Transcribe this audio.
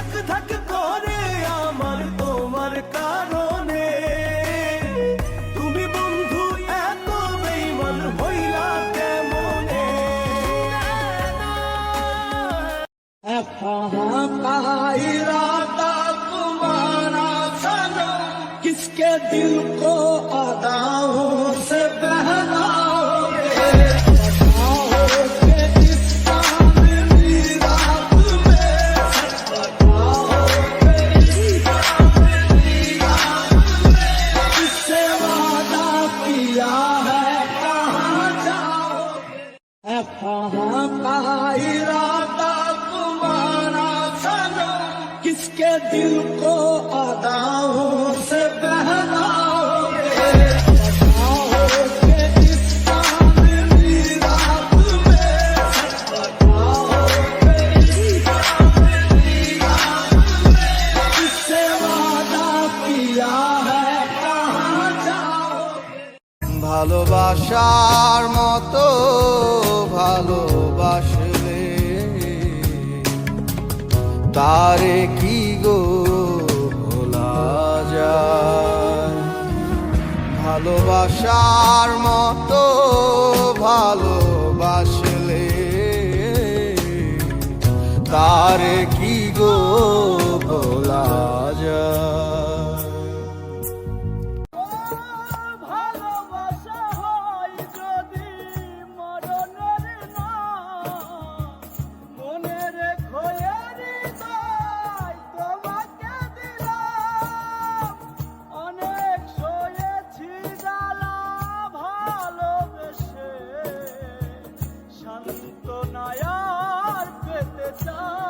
ধাক ধাক করে আমার তোমার কারণে। তুমি বন্ধু এত বেঈমান হইলা কেমনে? कहाँ इरादा तुम्हारा सनम, किसके दिल को अदाओं से बहलाओगे? बताओगे इस सावनी रात में, बताओगे इस सावनी रात में, किससे वादा किया है कहाँ जाओगे? कहाँ इरादा तुम्हारा सनम, किसके दिल को अदाओं से बहलाओगे? बताओगे इस सावनी रात में, बताओगे इस सावनी रात में, किससे वादा किया है कहाँ जाओगे? ভালোবাসার মতো ভালোবাসলে তারে কি গো ভোলা যায়? ভালোবাসার মতো ভালোবাসলে তারে কি গো ভোলা যায়? ভালোবাসা হয় যদি মরণের না, মনে রেখো হৃদয় তোমাকে দিলাম। অনেক সয়েছি জ্বালা ভালোবেসে, শান্ত নায়ার পেতে চাই।